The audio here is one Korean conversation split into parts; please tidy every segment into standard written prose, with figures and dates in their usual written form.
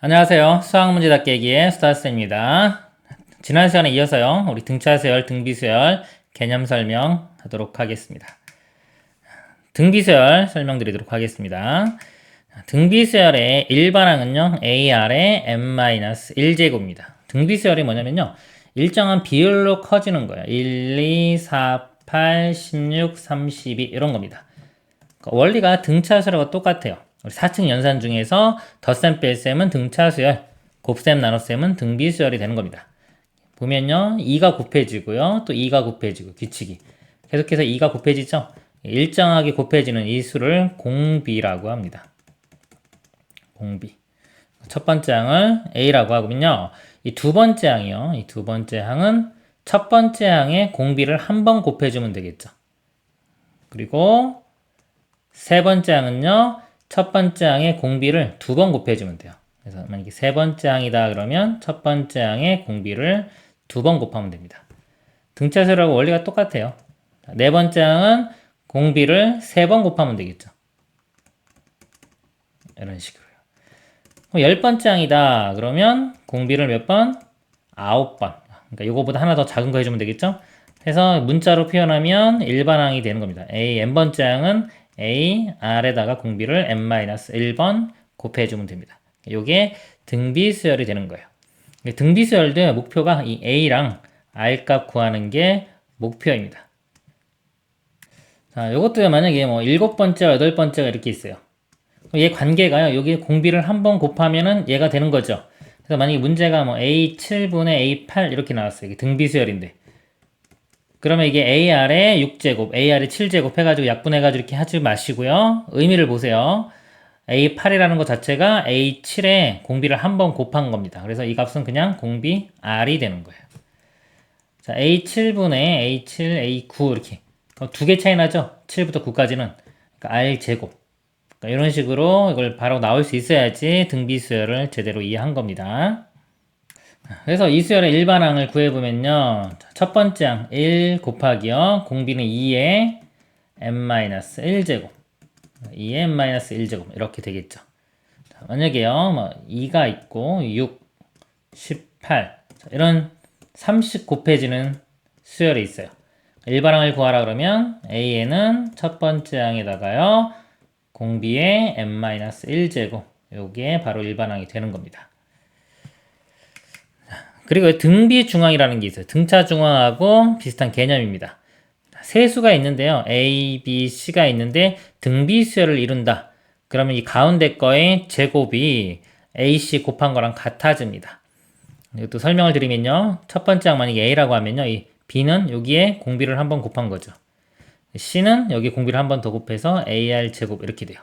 안녕하세요. 수학문제답 깨기의 수다쌤입니다. 지난 시간에 이어서요. 우리 등차수열, 등비수열 개념 설명하도록 하겠습니다. 등비수열 설명드리도록 하겠습니다. 등비수열의 일반항은요. AR의 n-1제곱입니다. 등비수열이 뭐냐면요. 일정한 비율로 커지는 거예요. 1, 2, 4, 8, 16, 32 이런 겁니다. 원리가 등차수열과 똑같아요. 우리 4층 연산 중에서 덧셈 뺄셈은 등차수열, 곱셈 나눗셈은 등비수열이 되는 겁니다. 보면요 2가 곱해지고요 또 2가 곱해지고 규칙이 계속해서 2가 곱해지죠. 일정하게 곱해지는 이 수를 공비라고 합니다. 공비. 첫 번째 항을 A라고 하고요. 이 두 번째 항이요. 이 두 번째 항은 첫 번째 항에 공비를 한 번 곱해주면 되겠죠. 그리고 세 번째 항은요. 첫 번째 항에 공비를 두 번 곱해주면 돼요. 그래서 만약에 세 번째 항이다 그러면 첫 번째 항에 공비를 두 번 곱하면 됩니다. 등차수열하고 원리가 똑같아요. 네 번째 항은 공비를 세 번 곱하면 되겠죠. 이런 식으로요. 열 번째 항이다 그러면 공비를 몇 번? 9번. 그러니까 이거보다 하나 더 작은 거 해주면 되겠죠. 그래서 문자로 표현하면 일반항이 되는 겁니다. A n번째 항은 A R에다가 공비를 n-1번 곱해주면 됩니다. 이게 등비수열이 되는 거예요. 등비수열도 목표가 이 A랑 R 값 구하는 게 목표입니다. 자, 요것도 만약에 뭐 7번째와 8번째가 이렇게 있어요. 얘 관계가요. 여기 공비를 한 번 곱하면은 얘가 되는 거죠. 그래서 만약에 문제가 뭐 A7분의 A8 이렇게 나왔어요. 이게 등비수열인데. 그러면 이게 AR의 6제곱, AR의 7제곱 해가지고 약분해가지고 이렇게 하지 마시고요. 의미를 보세요. A8이라는 것 자체가 A7에 공비를 한 번 곱한 겁니다. 그래서 이 값은 그냥 공비 R이 되는 거예요. 자, A7분의 A7, A9 이렇게 두 개 차이 나죠? 7부터 9까지는 그러니까 R제곱. 그러니까 이런 식으로 이걸 바로 나올 수 있어야지 등비수열을 제대로 이해한 겁니다. 그래서 이 수열의 일반항을 구해보면요. 첫 번째 항 1 곱하기요. 공비는 2의 n-1제곱 2의 n-1제곱 이렇게 되겠죠. 자, 만약에요. 뭐 2가 있고 6, 18 이런 30 곱해지는 수열이 있어요. 일반항을 구하라 그러면 A에는 첫 번째 항에다가요. 공비의 n-1제곱 요게 바로 일반항이 되는 겁니다. 그리고 등비중항이라는 게 있어요. 등차중항하고 비슷한 개념입니다. 세수가 있는데요. A, B, C가 있는데 등비수열을 이룬다. 그러면 이 가운데 거의 제곱이 AC 곱한 거랑 같아집니다. 이것도 설명을 드리면요. 첫 번째 항 만약에 A라고 하면요. 이 B는 여기에 공비를 한번 곱한 거죠. C는 여기 공비를 한 번 더 곱해서 AR 제곱 이렇게 돼요.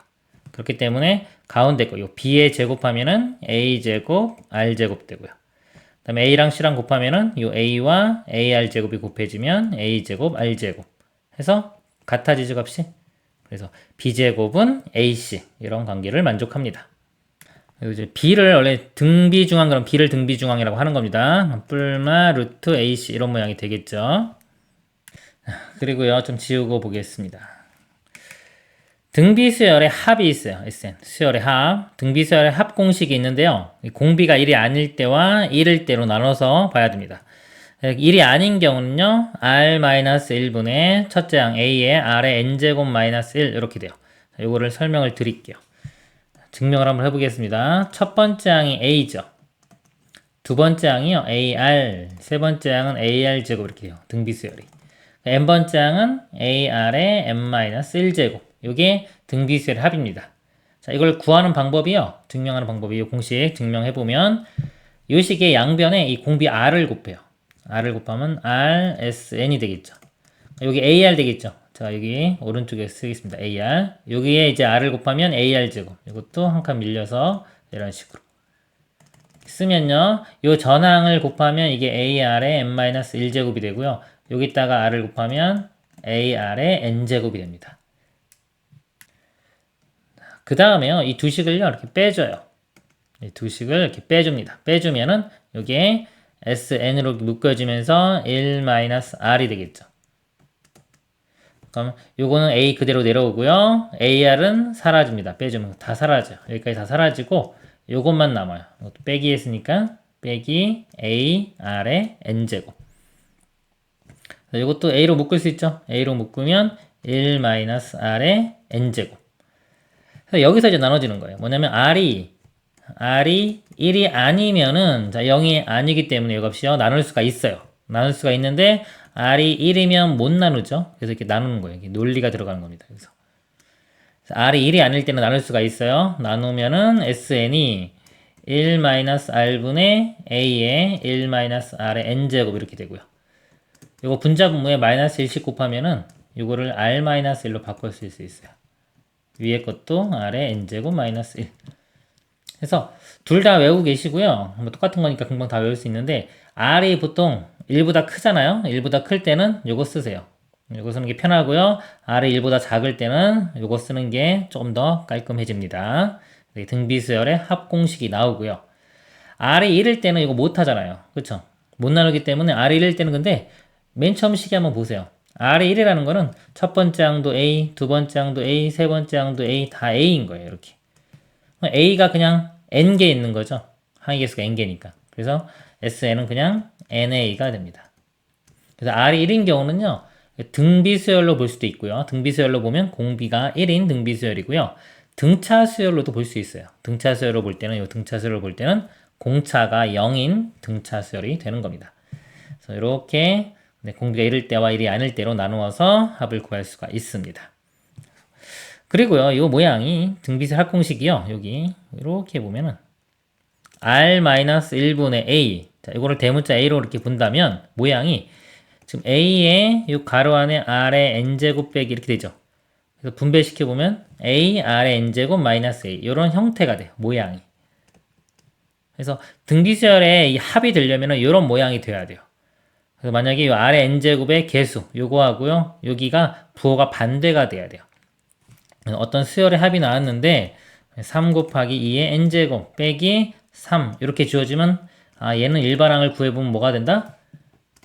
그렇기 때문에 가운데 거, 이 B에 제곱하면은 A 제곱, R 제곱 되고요. 그다음에 A랑 C랑 곱하면은 이 A와 AR 제곱이 곱해지면 A 제곱, R 제곱 해서 같아지죠 값이. 그래서 B 제곱은 AC 이런 관계를 만족합니다. 그리고 이제 B를 원래 등비중항 그럼 B를 등비중항이라고 하는 겁니다. 뿔마 루트 AC 이런 모양이 되겠죠. 그리고요 좀 지우고 보겠습니다. 등비수열의 합이 있어요. SN. 수열의 합. 등비수열의 합 공식이 있는데요. 공비가 1이 아닐 때와 1일 때로 나눠서 봐야 됩니다. 1이 아닌 경우는요. R-1분의 첫째 항 A의 R의 N제곱-1 이렇게 돼요. 이거를 설명을 드릴게요. 증명을 한번 해보겠습니다. 첫 번째 항이 A죠. 두 번째 항이요. AR. 세 번째 항은 AR제곱 이렇게 돼요. 등비수열이. n번째 항은 AR의 n-1제곱. 요게 등비수열의 합입니다. 자, 이걸 구하는 방법이요. 증명하는 방법이 이 공식 증명해보면 이 식의 양변에 이 공비 R을 곱해요. R을 곱하면 RSN이 되겠죠. 여기 AR 되겠죠. 자, 여기 오른쪽에 쓰겠습니다. AR. 여기에 이제 R을 곱하면 AR제곱. 이것도 한 칸 밀려서 이런 식으로. 쓰면요. 요 전항을 곱하면 이게 AR의 n-1제곱이 되고요. 여기다가 R을 곱하면 AR의 N제곱이 됩니다. 그 다음에요. 이 두 식을요. 이렇게 빼줘요. 이 두 식을 이렇게 빼줍니다. 빼주면은 여기에 SN으로 묶여지면서 1-R이 되겠죠. 그럼 요거는 A 그대로 내려오고요. AR은 사라집니다. 빼주면 다 사라져요. 여기까지 다 사라지고 요것만 남아요. 이것도 빼기 했으니까 빼기 AR의 N제곱. 이것도 A로 묶을 수 있죠. A로 묶으면 1-R의 N제곱. 그래서 여기서 이제 나눠지는 거예요. 뭐냐면 R이 1이 아니면은, 자, 0이 아니기 때문에 이 값이요. 나눌 수가 있어요. 나눌 수가 있는데, R이 1이면 못 나누죠. 그래서 이렇게 나누는 거예요. 이게 논리가 들어가는 겁니다. 그래서 R이 1이 아닐 때는 나눌 수가 있어요. 나누면은 SN이 1-R분의 A의 1-R의 N제곱 이렇게 되고요. 이거 분자분모에 마이너스 1씩 곱하면은 이거를 R-1로 바꿀 수 있어요. 위에 것도 R의 N제곱 마이너스 1. 그래서 둘 다 외우고 계시고요. 뭐 똑같은 거니까 금방 다 외울 수 있는데 R이 보통 1보다 크잖아요. 1보다 클 때는 요거 쓰세요. 요거 쓰는 게 편하고요. R이 1보다 작을 때는 요거 쓰는 게 조금 더 깔끔해집니다. 등비수열의 합공식이 나오고요. R이 1일 때는 이거 못 하잖아요. 그쵸? 못 나누기 때문에 R이 1일 때는 근데 맨 처음 시기 한번 보세요. R이 1이라는 거는 첫 번째 항도 A, 두 번째 항도 A, 세 번째 항도 A 다 A인 거예요. 이렇게. A가 그냥 N개 있는 거죠. 항의 개수가 N개니까. 그래서 SN은 그냥 NA가 됩니다. 그래서 R이 1인 경우는요. 등비수열로 볼 수도 있고요. 등비수열로 보면 공비가 1인 등비수열이고요. 등차수열로도 볼 수 있어요. 등차수열로 볼 때는 등차수열로 볼 때는 공차가 0인 등차수열이 되는 겁니다. 그래서 이렇게 공비가 1일 때와 1이 아닐 때로 나누어서 합을 구할 수가 있습니다. 그리고요, 이 모양이 등비수열 합공식이요. 여기 이렇게 보면은 R-1분의 A. 자, 이거를 대문자 A로 이렇게 본다면 모양이 지금 A의 이 가로 안에 R의 N제곱 빼기 이렇게 되죠. 그래서 분배시켜 보면 A, R의 N제곱 마이너스 A. 이런 형태가 돼요. 모양이. 그래서 등비수열에 이 합이 되려면 이런 모양이 돼야 돼요. 그래서 만약에 이 R의 N제곱의 개수, 요거 하고요. 여기가 부호가 반대가 돼야 돼요. 어떤 수열의 합이 나왔는데 3 곱하기 2의 N제곱 빼기 3 이렇게 주어지면 얘는 일반항을 구해보면 뭐가 된다?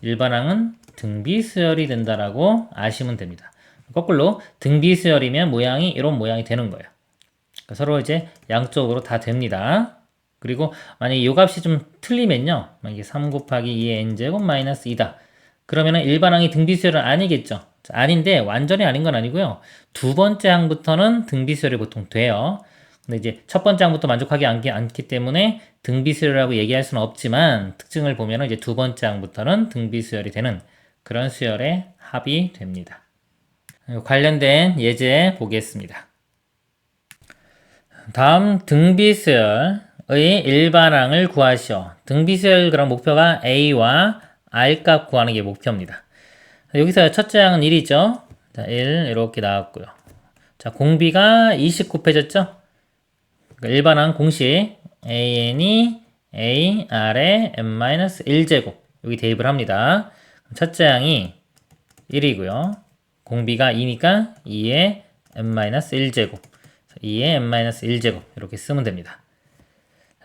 일반항은 등비수열이 된다라고 아시면 됩니다. 거꾸로 등비수열이면 모양이 이런 모양이 되는 거예요. 그러니까 서로 이제 양쪽으로 다 됩니다. 그리고 만약에 이 값이 좀 틀리면요. 만약에 3 곱하기 2의 N제곱 마이너스 2다. 그러면은 일반항이 등비수열은 아니겠죠. 아닌데 완전히 아닌 건 아니고요. 두 번째 항부터는 등비수열이 보통 돼요. 근데 이제 첫 번째 항부터 만족하지 않기 때문에 등비수열이라고 얘기할 수는 없지만 특징을 보면은 이제 두 번째 항부터는 등비수열이 되는 그런 수열의 합이 됩니다. 관련된 예제 보겠습니다. 다음 등비수열의 일반항을 구하시오. 등비수열 그럼 목표가 A와 R 값 구하는 게 목표입니다. 여기서 첫째 항은 1이죠. 자, 1 이렇게 나왔고요. 자, 공비가 20 곱해졌죠? 그러니까 일반항 공식 AN이 A, R의 n-1제곱 여기 대입을 합니다. 첫째 항이 1이고요. 공비가 2니까 2의 n-1제곱 2의 n-1제곱 이렇게 쓰면 됩니다.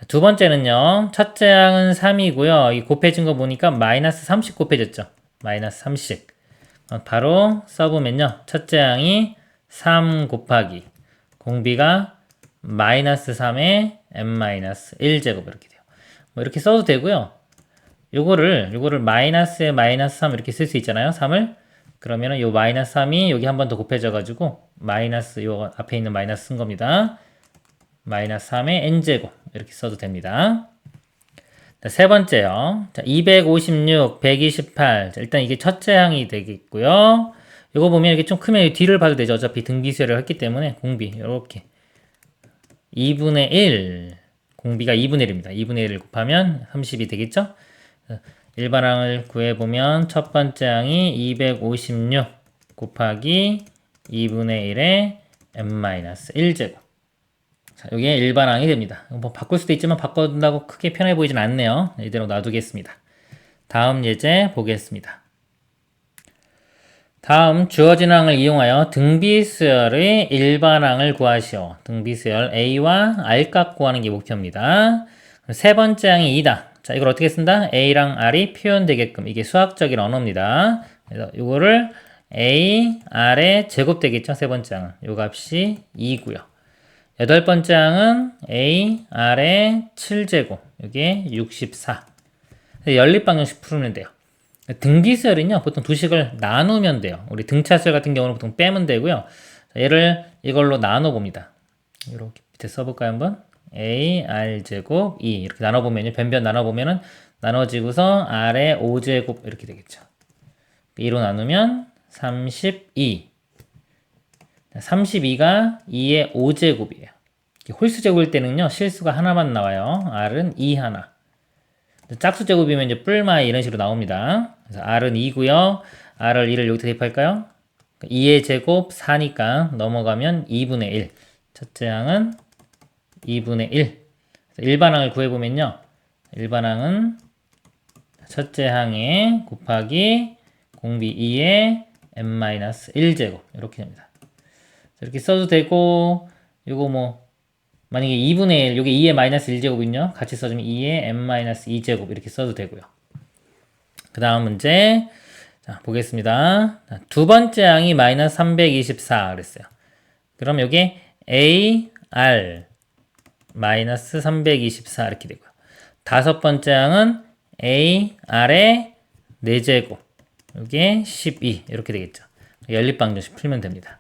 두 번째는요. 첫째 항은 3이고요. 이 곱해진 거 보니까 마이너스 30 곱해졌죠. 마이너스 30. 바로 써보면요. 첫째 항이 3 곱하기 공비가 마이너스 3의 n-1제곱 이렇게 돼요. 뭐 이렇게 써도 되고요. 요거를 마이너스에 마이너스 3 이렇게 쓸 수 있잖아요. 3을. 그러면은 요 마이너스 3이 여기 한 번 더 곱해져가지고 마이너스 요 앞에 있는 마이너스 쓴 겁니다. 마이너스 3의 n제곱 이렇게 써도 됩니다. 자, 세 번째요. 자, 256, 128. 자, 일단 이게 첫째 항이 되겠고요. 이거 보면 이렇게 좀 크면 뒤를 봐도 되죠. 어차피 등비수열을 했기 때문에 공비 이렇게 2분의 1 공비가 2분의 1입니다. 2분의 1을 곱하면 30이 되겠죠? 일반항을 구해보면 첫 번째 항이 256 곱하기 2분의 1의 n-1제곱. 자, 이게 일반항이 됩니다. 뭐 바꿀 수도 있지만 바꾼다고 크게 편해 보이진 않네요. 이대로 놔두겠습니다. 다음 예제 보겠습니다. 다음 주어진 항을 이용하여 등비수열의 일반항을 구하시오. 등비수열 A와 R 값 구하는 게 목표입니다. 세 번째 항이 2다. 자, 이걸 어떻게 쓴다? A랑 R이 표현되게끔 이게 수학적인 언어입니다. 그래서 이거를 A, R의 제곱 되겠죠? 세 번째 항은. 요 값이 2고요. 여덟 번째 항은 A, R의 7제곱. 이게 64. 연립방정식 풀면 돼요. 등비수열은요, 보통 두 식을 나누면 돼요. 우리 등차수열 같은 경우는 보통 빼면 되고요. 얘를 이걸로 나눠봅니다. 이렇게 밑에 써볼까요, 한번? A, R 제곱, 2. 이렇게 나눠보면요. 변변 나눠보면은 나눠지고서 R의 5제곱 이렇게 되겠죠. 2로 나누면 32. 32가 2의 5제곱이에요. 홀수 제곱일 때는요, 실수가 하나만 나와요. R은 2 하나. 짝수 제곱이면 이제 뿔마에 이런 식으로 나옵니다. 그래서 R은 2고요. R을 2를 여기다 대입할까요? 2의 제곱 4니까 넘어가면 2분의 1. 첫째 항은 2분의 1. 일반항을 구해보면요. 일반항은 첫째 항에 곱하기 공비 2의 n-1제곱 이렇게 됩니다. 이렇게 써도 되고 요거 뭐 만약에 2분의 1, 요게 2의 마이너스 1제곱은요. 같이 써주면 2의 n-2제곱 이렇게 써도 되고요. 그 다음 문제 자 보겠습니다. 두 번째 항이 마이너스 324 그랬어요. 그럼 요게 a, r 마이너스 324 이렇게 되고요. 다섯 번째 항은 a, r의 4제곱 요게 12 이렇게 되겠죠. 연립방정식 풀면 됩니다.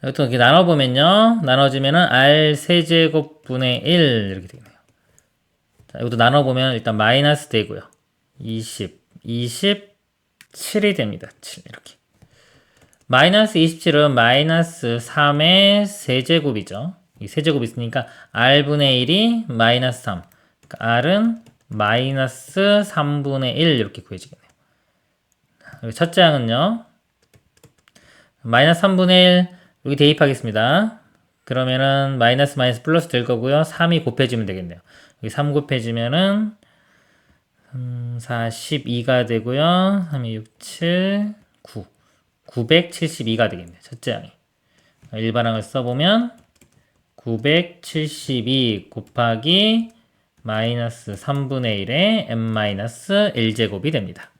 이것도 이렇게 나눠보면요. 나눠지면은 r 세제곱 분의 1 이렇게 되네요. 자, 이것도 나눠보면 일단 마이너스 되고요. 20, 27이 됩니다. 7 이렇게. 마이너스 27은 마이너스 3의 세제곱이죠. 이 세제곱 있으니까 r분의 1이 마이너스 3. 그러니까 r은 마이너스 3분의 1 이렇게 구해지겠네요. 그리고 첫째 항은요. 마이너스 3분의 1 여기 대입하겠습니다. 그러면은 마이너스 마이너스 플러스 될 거고요. 3이 곱해지면 되겠네요. 여기 3 곱해지면은 42가 되고요. 3, 2, 6, 7, 9. 972가 되겠네요. 첫째 항이. 일반항을 써보면 972 곱하기 마이너스 3분의 1의 n-1제곱이 됩니다.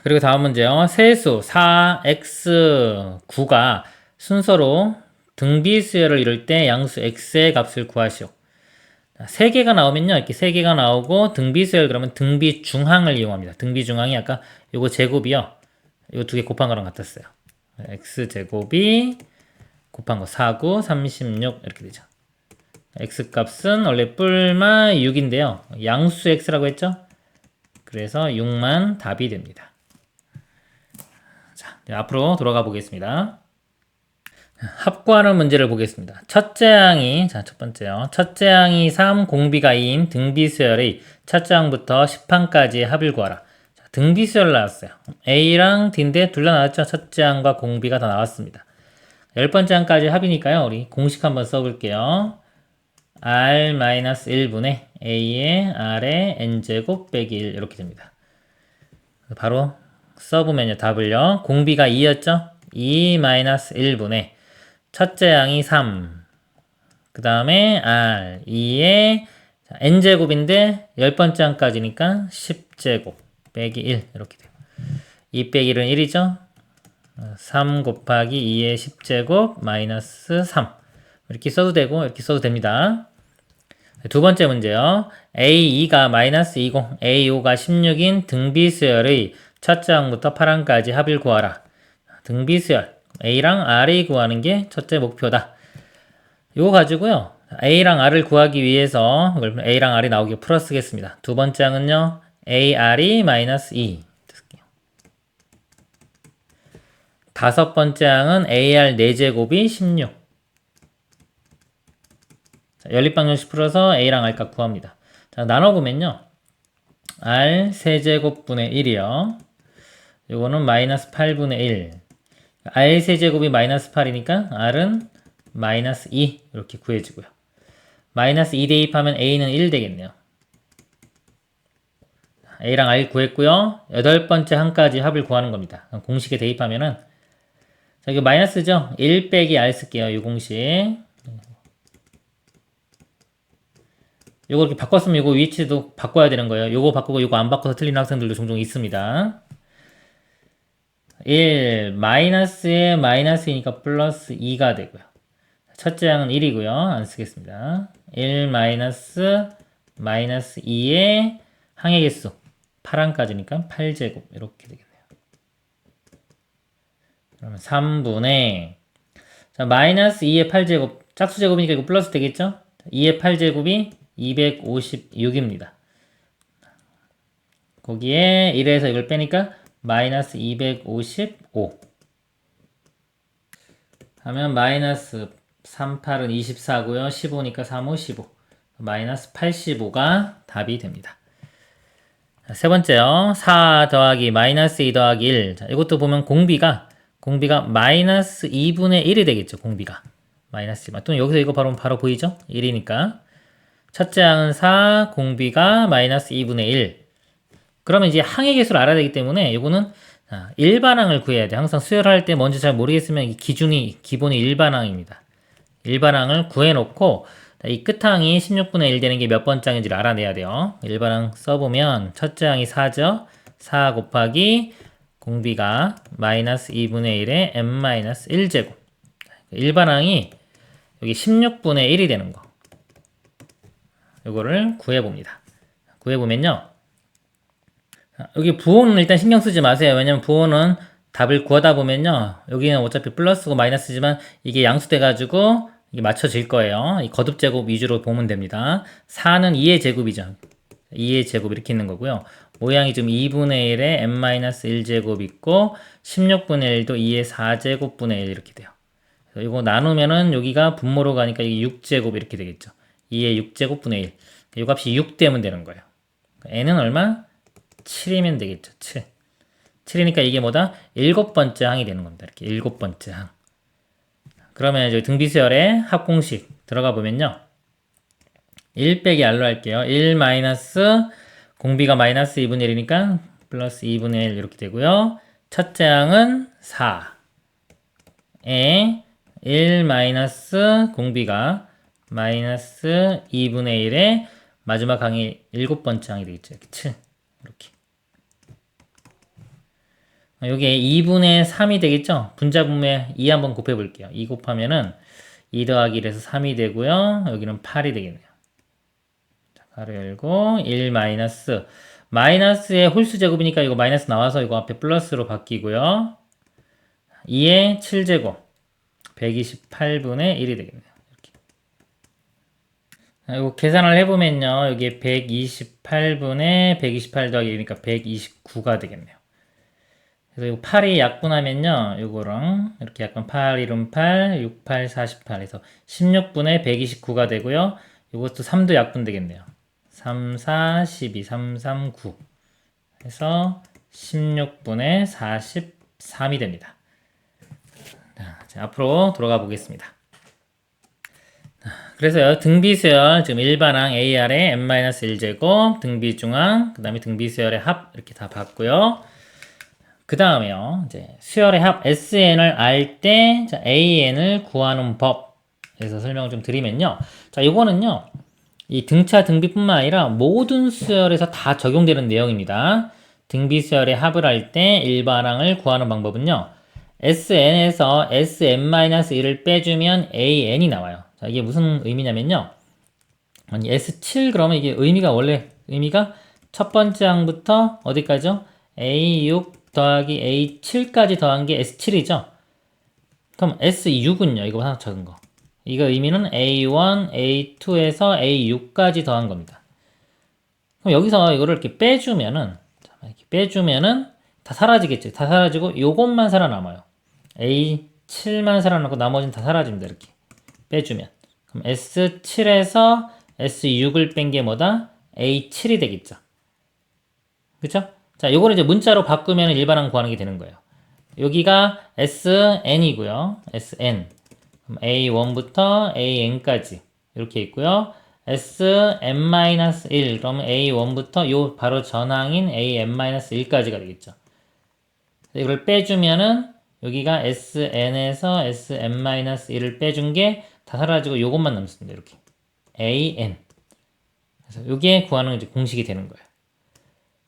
그리고 다음 문제요. 세수 4x 9가 순서로 등비수열을 이룰 때 양수 x의 값을 구하시오. 3개가 나오면요. 이렇게 3개가 나오고 등비수열 그러면 등비중항을 이용합니다. 등비중항이 아까 요거 제곱이요. 요 두 개 곱한 거랑 같았어요. x제곱이 곱한 거 4, 9, 36 이렇게 되죠. x값은 원래 뿔마 6인데요. 양수 x라고 했죠? 그래서 6만 답이 됩니다. 자, 앞으로 돌아가 보겠습니다. 합구하는 문제를 보겠습니다. 첫째 항이, 자, 첫 번째요. 첫째 항이 3, 공비가 2인 등비수열의 첫째 항부터 10항까지의 합을 구하라. 자, 등비수열 나왔어요. A랑 D인데 둘 다 나왔죠? 첫째 항과 공비가 다 나왔습니다. 10번째 항까지 합이니까요. 우리 공식 한번 써볼게요. R-1분의 A의 R의 N제곱 빼기 1 이렇게 됩니다. 바로 써보면요. 답을요. 공비가 2였죠? 2-1분의 첫째 항이 3. 그 다음에 R 2의 n제곱인데 10번째 항까지니까 10제곱 빼기 1 이렇게 돼요. 2 빼기 1은 1이죠? 3 곱하기 2의 10제곱 마이너스 3 이렇게 써도 되고 이렇게 써도 됩니다. 두 번째 문제요. A2가 마이너스 20, A5가 16인 등비수열의 첫째 항부터 8항까지 합을 구하라. 등비수열 A랑 R이 구하는 게 첫째 목표다. 이거 가지고요. A랑 R을 구하기 위해서 A랑 R이 나오게 풀어 쓰겠습니다. 두 번째 항은요. AR이 마이너스 2 다섯 번째 항은 AR 4제곱이 16 자, 연립방정식 풀어서 A랑 R 값 구합니다. 자, 나눠보면요. R 세제곱분의 1이요. 요거는 마이너스 8분의 1 R 세제곱이 마이너스 8이니까 R은 마이너스 2 이렇게 구해지고요. 마이너스 2 대입하면 A는 1 되겠네요. A랑 R 구했고요. 8번째 항까지 합을 구하는 겁니다. 공식에 대입하면은 자, 이거 마이너스죠? 1 빼기 R 쓸게요. 이 공식. 요거 이렇게 바꿨으면 요거 위치도 바꿔야 되는 거예요. 요거 바꾸고 요거 안 바꿔서 틀리는 학생들도 종종 있습니다. 1 마이너스에 마이너스이니까 플러스 2가 되고요. 첫째 항은 1이고요. 안 쓰겠습니다. 1 마이너스 마이너스 2의 항의 개수 8항까지니까 8제곱 이렇게 되겠네요. 그러면 3분의 자, 마이너스 2의 8제곱 짝수 제곱이니까 이거 플러스 되겠죠? 2의 8제곱이 256입니다. 거기에 1에서 이걸 빼니까 마이너스 255 하면 마이너스 38은 24고요. 15니까 35, 15 마이너스 85가 답이 됩니다. 자, 세 번째요. 4 더하기 마이너스 2 더하기 1. 자, 이것도 보면 공비가 마이너스 2분의 1이 되겠죠. 공비가 마이너스 2. 또 여기서 이거 바로 보이죠? 1이니까 첫째 항은 4, 공비가 마이너스 2분의 1. 그러면 이제 항의 개수를 알아야 되기 때문에 이거는 일반항을 구해야 돼. 항상 수열할 때 뭔지 잘 모르겠으면 기본이 일반항입니다. 일반항을 구해놓고 이 끝항이 16분의 1 되는 게 몇 번째 항인지를 알아내야 돼요. 일반항 써보면 첫째 항이 4죠. 4 곱하기 공비가 마이너스 2분의 1에 n-1제곱. 일반항이 여기 16분의 1이 되는 거. 이거를 구해봅니다. 구해보면요. 여기 부호는 일단 신경 쓰지 마세요. 왜냐면 부호는 답을 구하다 보면요. 여기는 어차피 플러스고 마이너스지만 이게 양수돼가지고 이게 맞춰질 거예요. 이 거듭 제곱 위주로 보면 됩니다. 4는 2의 제곱이죠. 2의 제곱 이렇게 있는 거고요. 모양이 지금 2분의 1에 n-1제곱 있고 16분의 1도 2의 4제곱분의 1 이렇게 돼요. 그래서 이거 나누면은 여기가 분모로 가니까 이게 6제곱 이렇게 되겠죠. 2의 6제곱분의 1. 이 값이 6 되면 되는 거예요. n은 얼마? 7이면 되겠죠. 7. 7이니까 이게 뭐다? 7번째 항이 되는 겁니다. 이렇게 7번째 항. 그러면 이제 등비수열의 합공식 들어가 보면요. 1 빼기 r로 할게요. 1 마이너스 공비가 마이너스 2분의 1이니까 플러스 2분의 1 이렇게 되고요. 첫째 항은 4에 1 마이너스 공비가 마이너스 2분의 1에 마지막 항이 7번째 항이 되겠죠. 이렇게 7. 이렇게. 여기에 2분의 3이 되겠죠? 분자분모에 2 한번 곱해 볼게요. 2 곱하면은 2 더하기 1에서 3이 되고요. 여기는 8이 되겠네요. 자, 가로 열고 1 마이너스 마이너스의 홀수 제곱이니까 이거 마이너스 나와서 이거 앞에 플러스로 바뀌고요. 2의 7제곱 128분의 1이 되겠네요. 이렇게. 이거 계산을 해보면요. 여기에 128분의 128 더하기 1이니까 129가 되겠네요. 그래서 이 8이 약분하면요. 요거랑 이렇게 약분 8, 1은 8, 6, 8, 48 해서 16분의 129가 되고요. 이것도 3도 약분 되겠네요. 3, 4, 12, 3, 3, 9 해서 16분의 43이 됩니다. 자, 앞으로 돌아가 보겠습니다. 그래서요. 등비수열 지금 일반항 AR의 n-1제곱, 등비중항, 그 다음에 등비수열의 합 이렇게 다 봤고요. 그 다음에요, 이제 수열의 합 SN을 알 때 AN을 구하는 법에서 설명을 좀 드리면요. 자, 이거는요, 이 등차 등비뿐만 아니라 모든 수열에서 다 적용되는 내용입니다. 등비수열의 합을 할 때 일반항을 구하는 방법은요, SN에서 SN-1을 빼주면 AN이 나와요. 자, 이게 무슨 의미냐면요. 아니, S7 그러면 이게 의미가 첫 번째 항부터 어디까지요? A6 더하기 A7까지 더한 게 S7이죠? 그럼 S6은요? 이거 하나 적은 거. 이거 의미는 A1, A2에서 A6까지 더한 겁니다. 그럼 여기서 이거를 이렇게 빼주면은 다 사라지겠죠? 다 사라지고 요것만 살아남아요. A7만 살아남고 나머지는 다 사라집니다. 이렇게 빼주면. 그럼 S7에서 S6을 뺀 게 뭐다? A7이 되겠죠? 그쵸? 자, 요거를 이제 문자로 바꾸면 일반항 구하는 게 되는 거예요. 여기가 SN이고요. SN. 그럼 A1부터 AN까지 이렇게 있고요. SN-1 그러면 A1부터 요 바로 전항인 AN-1까지가 되겠죠. 이걸 빼주면은 여기가 SN에서 SN-1을 빼준 게 다 사라지고 요것만 남습니다. 이렇게 AN. 그래서 요게 구하는 이제 공식이 되는 거예요.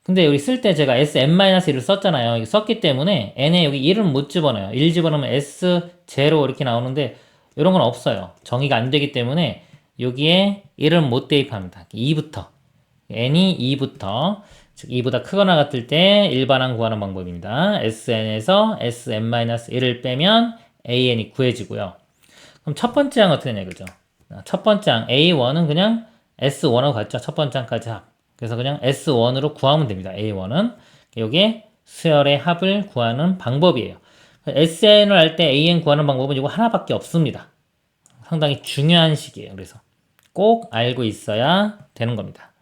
근데 여기 쓸 때 제가 sn-1을 썼잖아요. 썼기 때문에 n에 여기 1은 못 집어넣어요. 1 집어넣으면 s0 이렇게 나오는데 이런 건 없어요. 정의가 안 되기 때문에 여기에 1은 못 대입합니다. 2부터 n이 2부터 즉 2보다 크거나 같을 때 일반항 구하는 방법입니다. sn에서 sn-1을 빼면 an이 구해지고요. 그럼 첫 번째 항 어떻게 되냐 이거죠. 첫 번째 항 A1은 그냥 S1하고 같죠. 첫 번째 항까지 합. 그래서 그냥 S1으로 구하면 됩니다. A1은. 이게 수열의 합을 구하는 방법이에요. SN을 할 때 AN 구하는 방법은 이거 하나밖에 없습니다. 상당히 중요한 식이에요. 그래서 꼭 알고 있어야 되는 겁니다.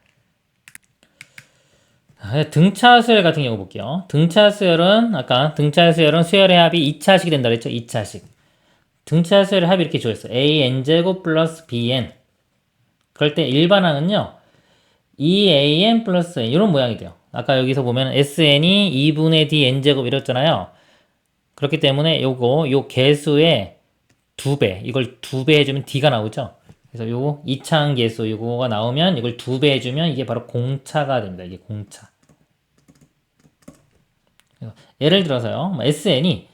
등차 수열 같은 경우 볼게요. 등차 수열은 아까 등차 수열은 수열의 합이 2차식이 된다 그랬죠. 2차식. 등차 수열의 합이 이렇게 주어있어요. AN제곱 플러스 BN. 그럴 때 일반항은요. 2AN 플러스 N 이런 모양이 돼요. 아까 여기서 보면 SN이 2분의 D N제곱 이랬잖아요. 그렇기 때문에 요 개수의 2배, 이걸 2배 해주면 D가 나오죠. 그래서 요 2차항 개수 요거가 나오면 이걸 2배 해주면 이게 바로 공차가 됩니다. 이게 공차. 예를 들어서요. SN이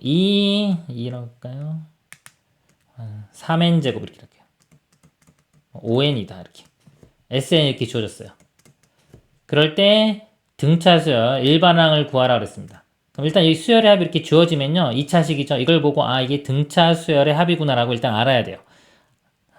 2라고할까요? 3n제곱 이렇게 할게요. 5n이다 이렇게. SN 이렇게 주어졌어요. 그럴 때 등차 수열 일반항을 구하라 그랬습니다. 그럼 일단 이 수열의 합이 이렇게 주어지면요. 2차식이죠. 이걸 보고 아 이게 등차 수열의 합이구나 라고 일단 알아야 돼요.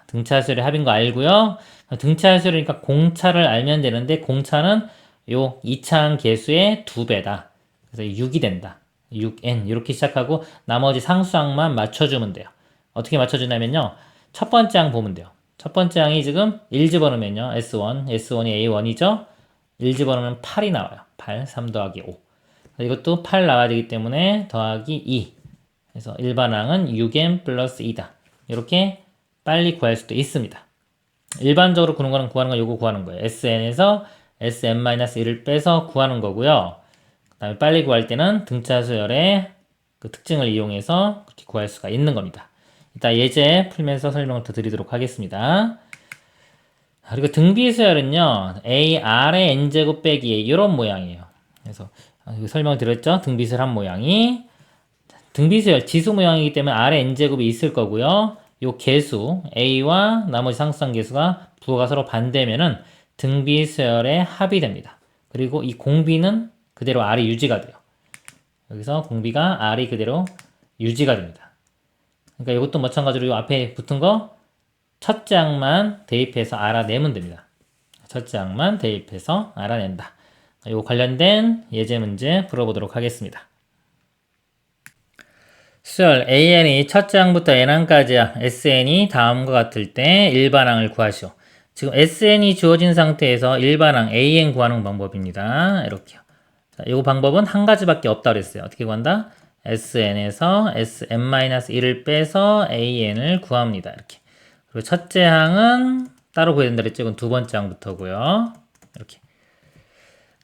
등차 수열의 합인 거 알고요. 등차 수열이니까 공차를 알면 되는데 공차는 요 2차항 개수의 2배다. 그래서 6이 된다. 6n 이렇게 시작하고 나머지 상수항만 맞춰주면 돼요. 어떻게 맞춰주냐면요. 첫 번째 항 보면 돼요. 첫 번째 항이 지금 1 집어넣으면요. S1이 A1이죠. 1 집어넣으면 8이 나와요. 8, 3 더하기 5. 이것도 8 나와야 되기 때문에 더하기 2. 그래서 일반항은 6n 플러스 2다. 이렇게 빨리 구할 수도 있습니다. 일반적으로 구하는 건 요거 구하는 거예요. SN에서 SN-1을 빼서 구하는 거고요. 그 다음에 빨리 구할 때는 등차 수열의 그 특징을 이용해서 그렇게 구할 수가 있는 겁니다. 이따 예제 풀면서 설명을 더 드리도록 하겠습니다. 그리고 등비수열은요, AR의 n제곱 빼기 A 이런 모양이에요. 그래서 설명을 드렸죠? 등비수열 한 모양이 등비수열 지수 모양이기 때문에 R의 n제곱이 있을 거고요. 요 개수 A와 나머지 상수항 개수가 부호가 서로 반대면은 등비수열의 합이 됩니다. 그리고 이 공비는 그대로 R이 유지가 돼요. 여기서 공비가 R이 그대로 유지가 됩니다. 그러니까 이것도 마찬가지로 이 앞에 붙은 거 첫째 항만 대입해서 알아내면 됩니다. 첫째 항만 대입해서 알아낸다. 이거 관련된 예제 문제 풀어보도록 하겠습니다. 수열 AN이 첫째 항부터 n항까지야. SN이 다음과 같을 때 일반항을 구하시오. 지금 SN이 주어진 상태에서 일반항 AN 구하는 방법입니다. 이렇게요. 자, 이 방법은 한 가지밖에 없다 그랬어요. 어떻게 구한다? SN에서 SN-1을 빼서 AN을 구합니다. 이렇게. 그리고 첫째 항은 따로 구해야 된다 그랬죠. 이건 두 번째 항부터고요. 이렇게.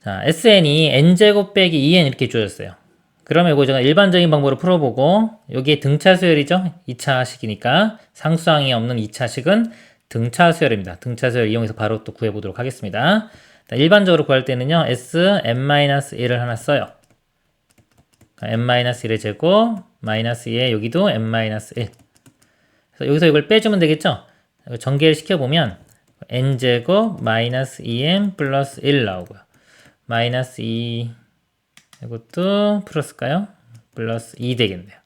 자, SN이 n제곱 빼기 2n 이렇게 주어졌어요. 그러면 이거 제가 일반적인 방법으로 풀어보고 여기에 등차 수열이죠. 2차식이니까 상수항이 없는 2차식은 등차 수열입니다. 등차 수열 이용해서 바로 또 구해보도록 하겠습니다. 일반적으로 구할 때는요. Sn-1을 하나 써요. n-1의 제곱 마이너스 2에 여기도 n-1. 그래서 여기서 이걸 빼주면 되겠죠? 전개를 시켜보면 n제곱 마이너스 2n 플러스 1 나오고요. 마이너스 2 이것도 플러스일까요? 플러스 2 되겠네요.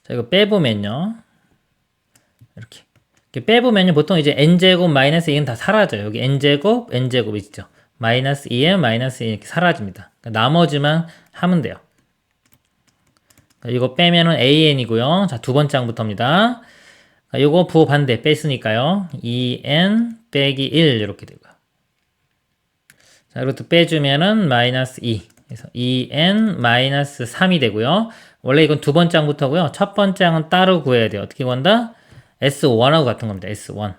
자, 이거 빼보면요. 이렇게 빼보면요. 보통 이제 n제곱 마이너스 2는 다 사라져요. 여기 n제곱, n제곱 있죠. 마이너스 2에 마이너스 2 이렇게 사라집니다. 그러니까 나머지만 하면 돼요. 이거 빼면은 an이고요. 자, 두 번째 항부터입니다. 이거 부호 반대 뺐으니까요. 2n 빼기 1 이렇게 되고요. 자, 이것도 빼주면은 마이너스 2. 그래서 2n 마이너스 3이 되고요. 원래 이건 두 번째 항부터고요. 첫 번째 항은 따로 구해야 돼요. 어떻게 구한다? S1하고 같은 겁니다. S1.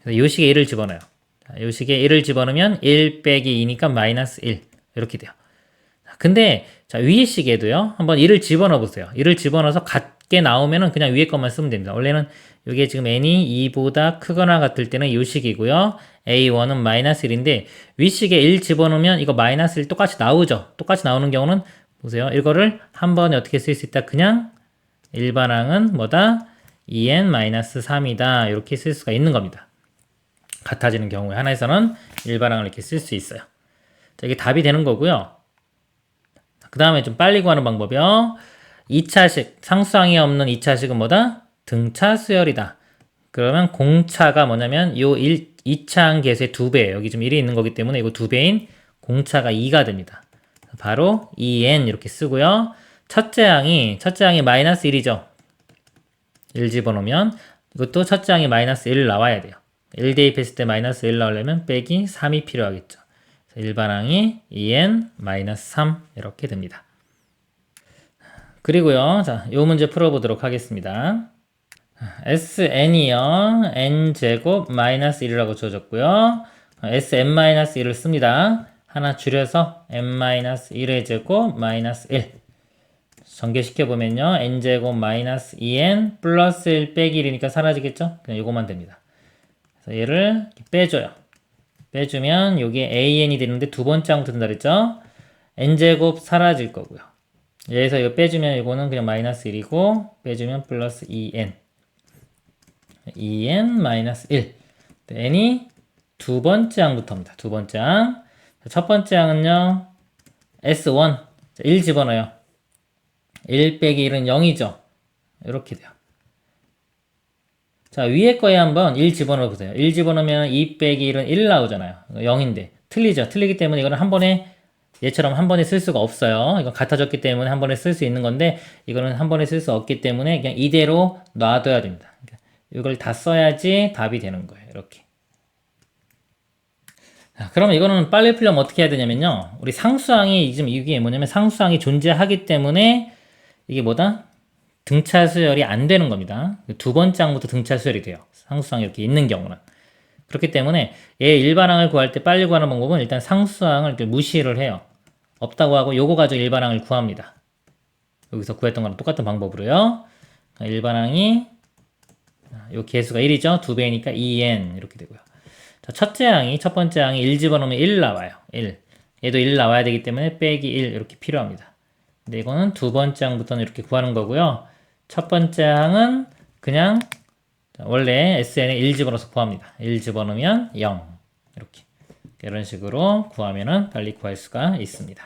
그래서 요 식에 1을 집어넣어요. 자, 요 식에 1을 집어넣으면 1 빼기 2니까 마이너스 1. 이렇게 돼요. 근데 자, 위에 식에도요. 한번 1을 집어넣어 보세요. 1을 집어넣어서 같게 나오면은 그냥 위에 것만 쓰면 됩니다. 원래는 이게 지금 n이 2보다 크거나 같을 때는 이 식이고요. a1은 마이너스 1인데 윗식에 1 집어넣으면 이거 마이너스 1 똑같이 나오죠. 똑같이 나오는 경우는 보세요. 이거를 한 번에 어떻게 쓸 수 있다? 그냥 일반항은 뭐다? 2n-3이다. 이렇게 쓸 수가 있는 겁니다. 같아지는 경우에 하나에서는 일반항을 이렇게 쓸 수 있어요. 자, 이게 답이 되는 거고요. 그 다음에 좀 빨리 구하는 방법이요. 2차식, 상수항이 없는 2차식은 뭐다? 등차 수열이다. 그러면 공차가 뭐냐면 요 2차항 계수의 2배, 여기 지금 1이 있는 거기 때문에 이거 2배인 공차가 2가 됩니다. 바로 2n 이렇게 쓰고요. 첫째 항이 마이너스 1이죠. 1 집어넣으면 이것도 첫째 항이 마이너스 1 나와야 돼요. 1 대입했을 때 마이너스 1 나오려면 빼기 3이 필요하겠죠. 일반항이 2n-3 이렇게 됩니다. 그리고요. 자, 요 문제 풀어보도록 하겠습니다. SN이요. n제곱 마이너스 1이라고 주어졌고요. SN-1을 씁니다. 하나 줄여서 n-1의 제곱 마이너스 1. 전개시켜보면요. n제곱 마이너스 2n 플러스 1 빼기 1이니까 사라지겠죠? 그냥 요거만 됩니다. 그래서 얘를 빼줘요. 빼주면 요게 an이 되는데 두 번째 항부터 된다 그랬죠? n제곱 사라질 거고요. 여기서 이거 빼주면 이거는 그냥 마이너스 1이고 빼주면 플러스 2n 1 n이 두 번째 항부터입니다. 두 번째 항. 첫 번째 항은요 S1 1 집어넣어요. 1 빼기 1은 0이죠. 이렇게 돼요. 자, 위에 거에 한번 1 집어넣어 보세요. 1 집어넣으면 2 빼기 1은 1 나오잖아요. 0인데 틀리죠. 틀리기 때문에 이거는 한 번에 얘처럼 한 번에 쓸 수가 없어요. 이건 같아졌기 때문에 한 번에 쓸 수 있는 건데 이거는 한 번에 쓸 수 없기 때문에 그냥 이대로 놔둬야 됩니다. 그러니까 이걸 다 써야지 답이 되는 거예요. 이렇게. 자, 그러면 이거는 빨리 풀려면 어떻게 해야 되냐면요. 우리 상수항이 지금 이게 뭐냐면 상수항이 존재하기 때문에 이게 뭐다? 등차 수열이 안 되는 겁니다. 두 번째 항부터 등차 수열이 돼요. 상수항이 이렇게 있는 경우는. 그렇기 때문에 얘 일반항을 구할 때 빨리 구하는 방법은 일단 상수항을 이렇게 무시를 해요. 없다고 하고 요거 가지고 일반항을 구합니다. 여기서 구했던 거랑 똑같은 방법으로요. 일반항이 요 개수가 1이죠. 2배니까 2n 이렇게 되고요. 자, 첫 번째 항이 1 집어넣으면 1 나와요. 1. 얘도 1 나와야 되기 때문에 빼기 1 이렇게 필요합니다. 근데 이거는 두 번째 항부터는 이렇게 구하는 거고요. 첫 번째 항은 그냥 원래 SN에 1 집어넣어서 구합니다. 1 집어넣으면 0 이렇게 이런 식으로 구하면은 빨리 구할 수가 있습니다.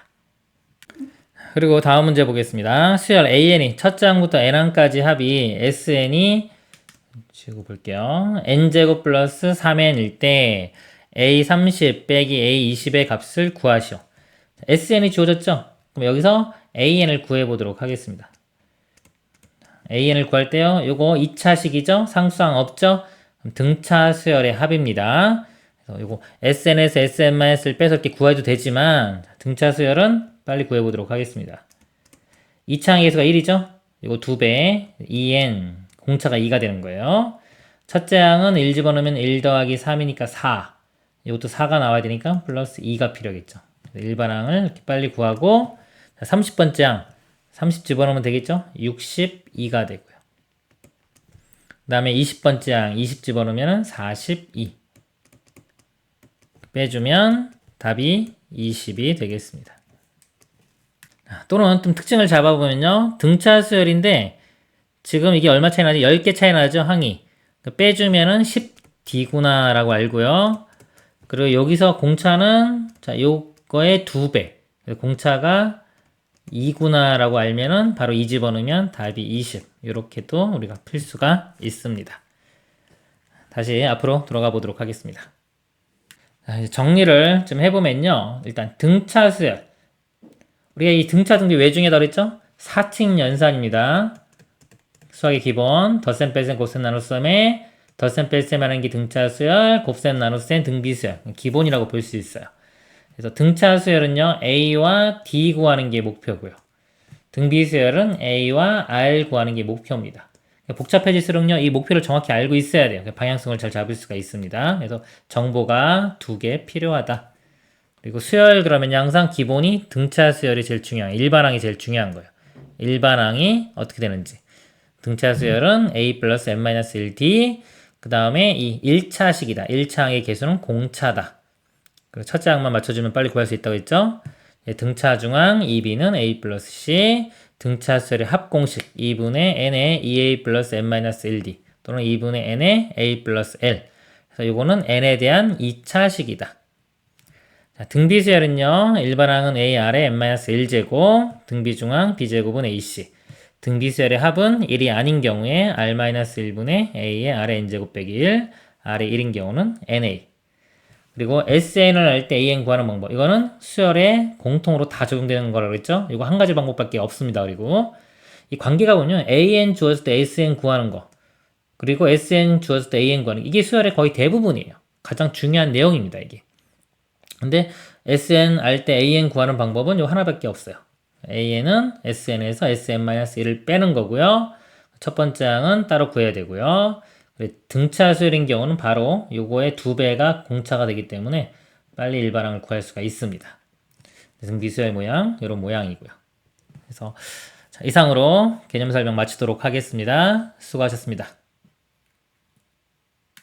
그리고 다음 문제 보겠습니다. 수열 AN이 첫째 항부터 n항까지 합이 SN이 지고 볼게요. n제곱 플러스 3n일 때 A30 빼기 A20의 값을 구하시오. SN이 주어졌죠? 그럼 여기서 AN을 구해보도록 하겠습니다. AN을 구할 때요. 요거 2차식이죠? 상수항 없죠? 등차 수열의 합입니다. 그래서 요거 SN에서 SN-을 빼서 이렇게 구해도 되지만 등차 수열은 빨리 구해보도록 하겠습니다. 2차항의 개수가 1이죠? 요거 2배 2n 공차가 2가 되는 거예요. 첫째 항은 1 집어넣으면 1 더하기 3이니까 4. 이것도 4가 나와야 되니까 플러스 2가 필요하겠죠. 일반항을 이렇게 빨리 구하고 30번째 항 30 집어넣으면 되겠죠? 62가 되고요. 그 다음에 20번째 항 20 집어넣으면 42. 빼주면 답이 20이 되겠습니다. 또는 좀 특징을 잡아보면요. 등차 수열인데 지금 이게 얼마 차이 나지? 10개 차이 나죠? 항이. 빼주면은 10D구나 라고 알고요. 그리고 여기서 공차는 자 요거의 2배. 공차가 2구나 라고 알면은 바로 2 집어넣으면 답이 20. 이렇게도 우리가 풀 수가 있습니다. 다시 앞으로 들어가 보도록 하겠습니다. 자, 이제 정리를 좀 해보면요. 일단 등차 수열. 우리가 이 등차 등비 왜 중요하다고 그랬죠? 사칙 연산입니다. 수학의 기본 덧셈 뺄셈 곱셈 나눗셈에 덧셈 뺄셈 하는 게 등차 수열, 곱셈 나눗셈 등비 수열 기본이라고 볼 수 있어요. 그래서 등차 수열은요 A와 D 구하는 게 목표고요. 등비 수열은 A와 R 구하는 게 목표입니다. 복잡해질수록요 이 목표를 정확히 알고 있어야 돼요. 방향성을 잘 잡을 수가 있습니다. 그래서 정보가 2개 필요하다. 그리고 수열 그러면 항상 기본이 등차 수열이 제일 중요한 일반항이 제일 중요한 거예요. 일반항이 어떻게 되는지. 등차 수열은 a 플러스 n-1d. 그 다음에 이 1차식이다. 1차항의 개수는 공차다. 그리고 첫째 항만 맞춰주면 빨리 구할 수 있다고 했죠? 등차 중항 2b는 a 플러스 c. 등차 수열의 합공식 2분의 n의 2a 플러스 n-1d 또는 2분의 n의 a 플러스 l. 그래서 이거는 n에 대한 2차식이다. 자, 등비수열은요. 일반항은 AR의 n-1제곱, 등비중항 b제곱은 AC. 등비수열의 합은 1이 아닌 경우에 r-1분의 a의 r의 n제곱 빼기 1, r의 1인 경우는 na. 그리고 SN을 할 때 AN 구하는 방법. 이거는 수열에 공통으로 다 적용되는 거라고 했죠? 이거 한 가지 방법밖에 없습니다. 그리고 이 관계가 보면 AN 주어질 때 SN 구하는 거. 그리고 SN 주어질 때 AN 구하는 거. 이게 수열의 거의 대부분이에요. 가장 중요한 내용입니다. 이게. 근데 SN 알 때 AN 구하는 방법은 요 하나밖에 없어요. AN은 SN에서 SN-1을 빼는 거고요. 첫 번째 항은 따로 구해야 되고요. 등차 수열인 경우는 바로 요거의 2배가 공차가 되기 때문에 빨리 일반항을 구할 수가 있습니다. 등비수열 모양, 이런 모양이고요. 그래서 자, 이상으로 개념 설명 마치도록 하겠습니다. 수고하셨습니다.